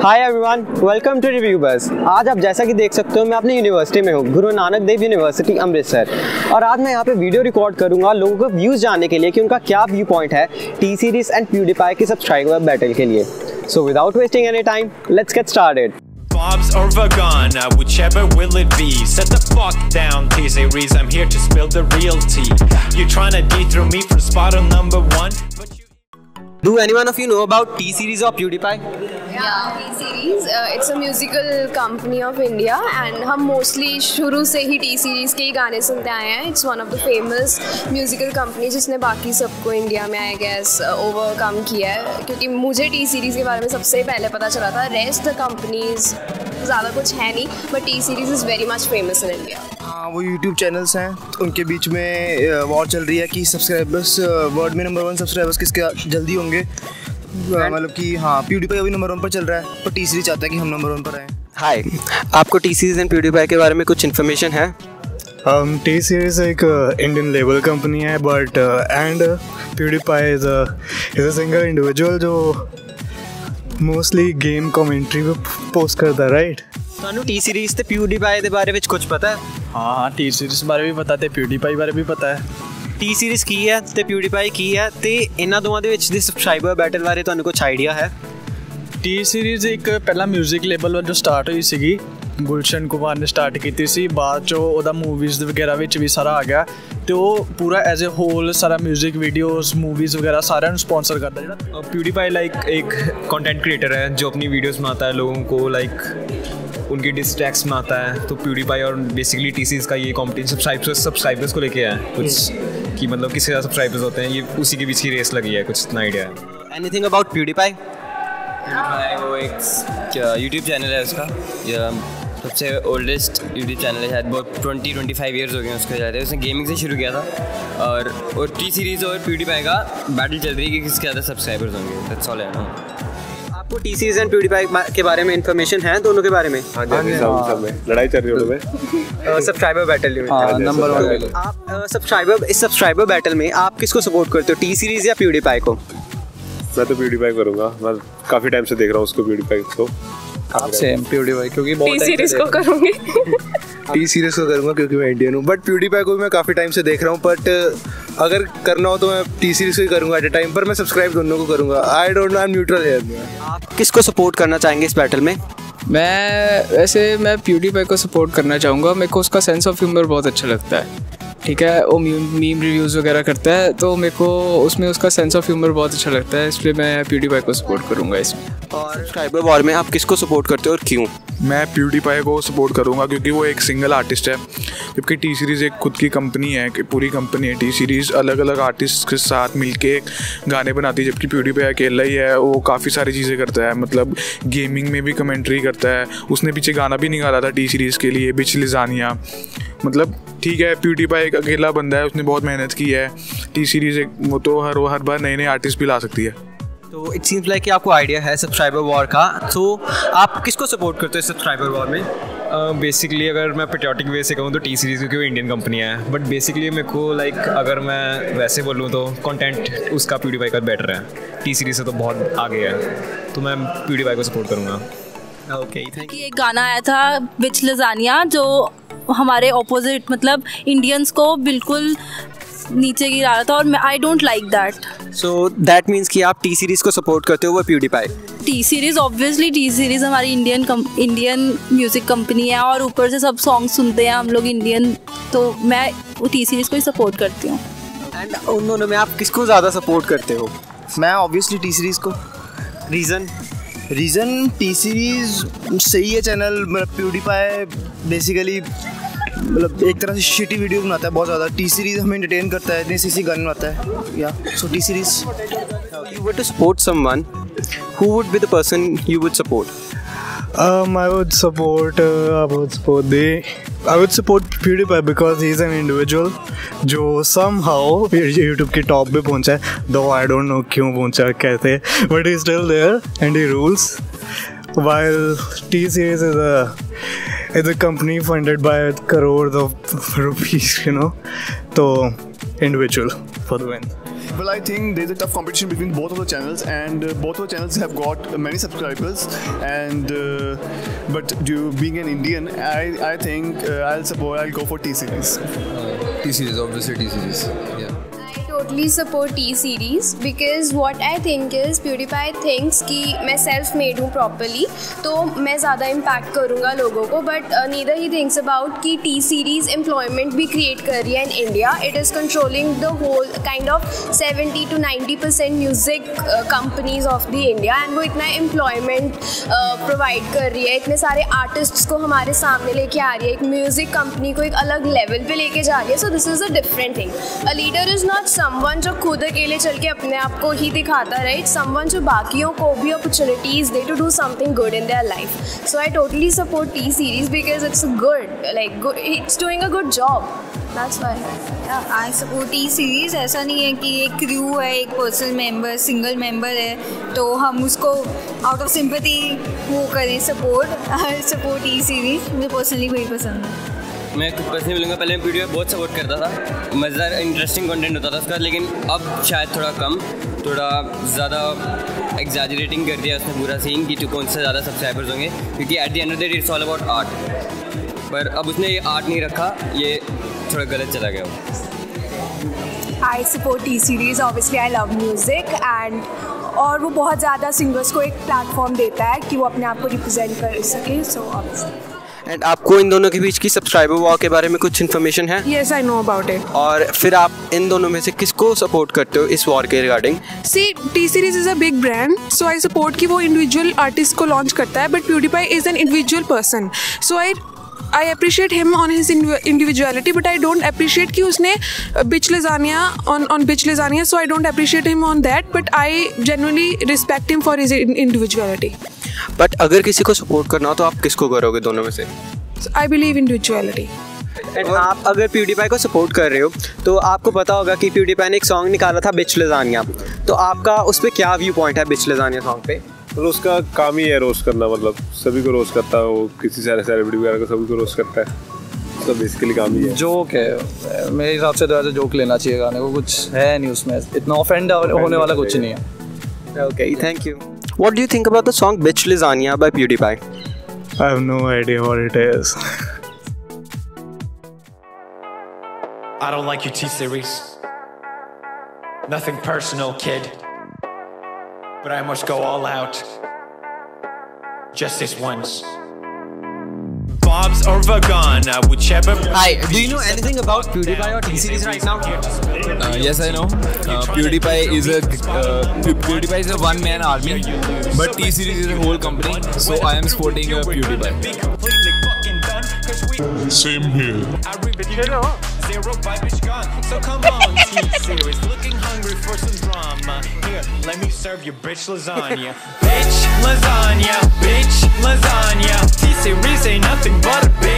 Hi everyone, welcome to review bus. आज आप जैसा कि देख सकते हो मैं अपनी यूनिवर्सिटी में हूँ, गुरु नानक देव यूनिवर्सिटी अमृतसर। और आज मैं यहाँ पे वीडियो रिकॉर्ड करूँगा लोगों को व्यूज़ जानने के लिए कि उनका क्या व्यू पॉइंट है टी सीरीज एंड प्यूडीपाई के सब्सक्राइबर बैटल के लिए। So without wasting any time, let's get started. Bob's or Vagana, whichever will it be. Set the fuck down, T-Series, I'm here to spill the real tea. You tryna dethrone me from spot on number one, but you... Do anyone of you know about T-Series or PewDiePie? Yeah, T-Series. It's a musical company of India and हम mostly शुरू से ही T-Series के ही गाने सुनते आए हैं. It's one of the famous musical companies जिसने बाकी सबको इंडिया में I guess overcome किया है, क्योंकि मुझे T-Series के बारे में सबसे पहले पता चला था. Rest the companies ज़्यादा कुछ है नहीं, but T-Series is very much famous in India. हाँ, वो YouTube चैनल्स हैं, उनके बीच में वॉर चल रही है कि सब्सक्राइबर्स वर्ल्ड में नंबर 1 सब्सक्राइबर्स किसके जल्दी होंगे. मतलब कि हाँ, प्यूडीपाई अभी नंबर 1 पर चल रहा है, पर टी-सीरीज चाहता है कि हम नंबर 1 पर आए. हाय, आपको टी-सीरीज एंड प्यूडीपाई के बारे में कुछ इन्फॉर्मेशन है? T-Series एक इंडियन लेबल कंपनी है, but and PewDiePie is a single individual जो मोस्टली गेम कमेंट्री पे पोस्ट करता है, राइट? ਤੁਹਾਨੂੰ T-Series ਤੇ PewDiePie ਦੇ ਬਾਰੇ ਵਿੱਚ ਕੁਝ ਪਤਾ ਹੈ? ਹਾਂ T-Series ਬਾਰੇ ਵੀ ਪਤਾ ਤੇ PewDiePie ਬਾਰੇ ਵੀ ਪਤਾ ਹੈ. T-Series ਕੀ ਹੈ ਤੇ PewDiePie ਕੀ ਹੈ ਤੇ ਇਹਨਾਂ ਦੋਵਾਂ ਦੇ ਵਿੱਚ ਦੇ ਸਬਸਕ੍ਰਾਈਬਰ ਬੈਟਲ ਬਾਰੇ ਤੁਹਾਨੂੰ ਕੁਝ ਆਈਡੀਆ ਹੈ? T-Series ਇੱਕ ਪਹਿਲਾਂ 뮤직 ਲੇਬਲ ਵਜੋਂ ਸਟਾਰਟ ਹੋਈ ਸੀਗੀ, ਗੁਲਸ਼ਨ ਕੁਮਾਰ ਨੇ ਸਟਾਰਟ ਕੀਤੀ ਸੀ. ਬਾਅਦ 'ਚੋਂ ਉਹਦਾ ਮੂਵੀਜ਼ ਵਗੈਰਾ ਵਿੱਚ ਵੀ ਸਾਰਾ ਆ ਗਿਆ ਤੇ ਉਹ ਪੂਰਾ ਐਜ਼ ए होल सारा म्यूजिक वीडियोस मूवीज़ वगैरह सारा स्पॉन्सर करता है. PewDiePie लाइक एक कंटेंट क्रिएटर है जो अपनी वीडियोस बनाता है, लोगों को लाइक उनकी डिस्ट्रैक्ट्स बनाता है. तो PewDiePie और बेसिकली T-Series का ये कॉम्पिटिशन सब्सक्राइबर्स को लेके है कुछ कि मतलब किससे ज़्यादा सब्सक्राइबर्स होते हैं, ये उसी के बीच की रेस लगी है. कुछ इतना आइडिया है. Anything about PewDiePie? वो एक यूट्यूब चैनल है उसका, सबसे ओल्डेस्ट यूट्यूब चैनल है, शायद बहुत 20-25 ईयर्स हो गए उसको जाते हैं. उसने गेमिंग से शुरू किया था और T-Series और PewDiePie का बैटल चल रही है कि किसके ज़्यादा सब्सक्राइबर्स होंगे. That's all. आपको T-Series एंड PewDiePie के बारे में इन्फॉर्मेशन है दोनों के बारे में? हाँ जी, सब में लड़ाई चल रही है उनमें. सब्सक्राइबर बैटल में नंबर 1. आप इस सब्सक्राइबर बैटल में आप किसको सपोर्ट करते हो, T-Series या PewDiePie को? मैं तो PewDiePie करूँगा. मैं काफ़ी टाइम से देख रहा हूँ उसको, PewDiePie को. आप सेम PewDiePie, क्योंकि बहुत T-Series को करूँगी. T-Series को करूँगा क्योंकि मैं इंडियन हूँ, बट प्यूडीपाई को भी मैं काफ़ी टाइम से देख रहा हूँ. बट अगर करना हो तो मैं T-Series को ही करूँगा एट ए टाइम, पर मैं सब्सक्राइब दोनों को करूँगा. I don't know, I am neutral here. आप किसको सपोर्ट करना चाहेंगे इस बैटल में? मैं PewDiePie को सपोर्ट करना चाहूँगा. मेरे को उसका सेंस ऑफ ह्यूमर बहुत अच्छा लगता है. ठीक है, वो मीम रिव्यूज़ वगैरह करता है, तो मेरे को उसमें उसका सेंस ऑफ ह्यूमर बहुत अच्छा लगता है, इसलिए मैं PewDiePie को सपोर्ट करूँगा इसमें. और सब्सक्राइबर वॉर में आप किसको सपोर्ट करते हो और क्यों? मैं PewDiePie को सपोर्ट करूँगा क्योंकि वो एक सिंगल आर्टिस्ट है, जबकि T-Series एक खुद की कंपनी है, कि पूरी कंपनी है. T-Series अलग अलग आर्टिस्ट के साथ मिलके गाने बनाती है, जबकि PewDiePie अकेला ही है. वो काफ़ी सारी चीज़ें करता है, मतलब गेमिंग में भी कमेंट्री करता है. उसने पीछे गाना भी निकाला था T-Series के लिए, बिच लिजानिया. मतलब ठीक है, PewDiePie एक अकेला बंदा है, उसने बहुत मेहनत की है. T-Series एक वो तो हर बार नए नए आर्टिस्ट भी ला सकती है. तो इट सीम्स लाइक कि आपको आइडिया है सब्सक्राइबर वॉर का. तो आप किसको सपोर्ट करते हो सब्सक्राइबर वॉर में? बेसिकली अगर मैं पेट्रियोटिक वे से कहूँ तो T-Series, क्योंकि वो इंडियन कंपनी है. बट बेसिकली मेरे को लाइक अगर मैं वैसे बोलूँ तो कंटेंट उसका PewDiePie का बेटर है. T-Series से तो बहुत आगे है, तो मैं PewDiePie को सपोर्ट करूँगा. Okay, thank you. एक गाना आया था विच लजानिया जो हमारे ऑपोजिट मतलब इंडियंस को बिल्कुल नीचे गिरा रहा था, और I don't like that. So that means कि आप T-Series को सपोर्ट करते हो वो PewDiePie? T-Series ऑब्वियसली, T-Series हमारी इंडियन म्यूज़िक कंपनी है और ऊपर से सब सॉन्ग सुनते हैं हम लोग इंडियन, तो मैं T-Series को ही सपोर्ट करती हूँ. एंड उन दोनों में आप किसको ज़्यादा सपोर्ट करते हो? मैं ऑब्वियसली T-Series को. रीज़न T-Series सही है चैनल. मतलब PewDiePie बेसिकली मतलब एक तरह से शिटी वीडियो बनाता है बहुत ज़्यादा. T-Series हमें एंटरटेन करता है, इतनी सी गाने बनाता है. या सो T-Series. You were to support someone, who would be the person you would support? I would support PewDiePie because he's an individual जो somehow YouTube के टॉप पे पहुंचा है. Though I don't know क्यों पहुंचा कैसे, but he's still there and he rules. While T-Series is a company funded by crores of rupees, you know. So individual for the win. Well, I think there's a tough competition between both of the channels, and both of the channels have got many subscribers. And but being an Indian, I think I'll go for T-Series. T-Series, obviously T-Series. Yeah. I totally support T-Series because what I think is PewDiePie thinks कि मैं self made हूँ properly, तो मैं ज़्यादा impact करूँगा लोगों को, but neither he thinks about कि T-Series employment भी create कर रही है in India. It is controlling the whole kind of 70 to 90% music companies of the India, and वो इतना employment provide कर रही है, इतने सारे artists को हमारे सामने लेके आ रही है, एक music company को एक अलग level पे लेके जा रही है. So this is a different thing. A leader is not someone जो खुद अकेले चल के अपने आप को ही दिखाता, राइट? someone जो बाकियों को भी opportunities they to do something good in their life. So I totally support T-Series because it's it's doing a good job. That's why. Yeah, I support T-Series. ऐसा नहीं है कि एक crew है, एक पर्सनल मेंबर, सिंगल मेंबर है, तो हम उसको out of sympathy वो करें support T-Series. मुझे पर्सनली वही पसंद है. मैं खुद पर्सनली बोलूँगा, पहले मैं वीडियो बहुत सपोर्ट करता था, मज़ेदार इंटरेस्टिंग कंटेंट होता था उसका, लेकिन अब शायद थोड़ा कम, थोड़ा ज़्यादा एग्जैजरेटिंग कर दिया उसने पूरा सीन कि कौन से ज़्यादा सब्सक्राइबर्स होंगे, क्योंकि at the end of the day it's all about art. पर अब उसने ये आर्ट नहीं रखा, ये थोड़ा गलत चला गया. I support T-Series. Obviously I love music and और वो बहुत ज़्यादा सिंगर्स को एक प्लेटफॉर्म देता है कि वो अपने आप को रिप्रेजेंट कर सके. So obviously. एंड आपको इन दोनों के बीच की सब्सक्राइबर वॉर के बारे में कुछ इन्फॉर्मेशन है? Yes, I know about it. और फिर आप इन दोनों में से किसको सपोर्ट करते हो इस वॉर के regarding? See, T-Series is a big brand, so I support कि वो इंडिविजुअल आर्टिस्ट को लॉन्च करता है, but PewDiePie is an individual person, so I appreciate him on his individuality, but I don't appreciate कि उसने bitch lasagna on bitch lasagna, so I don't appreciate him on that, but I genuinely respect him for his individuality. But अगर किसी को support करना हो तो आप किसको करोगे दोनों में से? I believe individuality. एंड आप अगर PewDiePie को सपोर्ट कर रहे हो तो आपको पता होगा कि PewDiePie ने एक सॉन्ग निकाला था बिच लजानिया, तो आपका उस पर क्या व्यू पॉइंट है बिच लजानिया सॉन्ग पे? तो उसका काम ही है रोस्ट करना, मतलब सभी को रोस्ट करता है वो, किसी सेलिब्रिटी वगैरह को सभी को रोस्ट करता है, तो बेसिकली काम ही है. जोक है मेरे हिसाब से, तो ऐसे जोक लेना चाहिए गाने को, कुछ है नहीं उसमें, इतना ऑफेंड होने वाला कुछ नहीं है. Okay, thank you. What do you think about the song Bitch Lasagna by PewDiePie? I have no idea what it is. I don't like your T-Series. Nothing personal, kid. But I must go all out. Just this once. Bob's or Vagana, whichever. Hi, do you know anything about PewDiePie or T-Series right now? Yes, I know. PewDiePie is a one-man army, but T-Series is a whole company, so I am supporting PewDiePie. Same here. Zero vibe is gone, so come on, T-Series. Looking hungry for some drama. Here, let me serve you bitch lasagna. Bitch lasagna, bitch lasagna. T-Series ain't nothing but a bitch.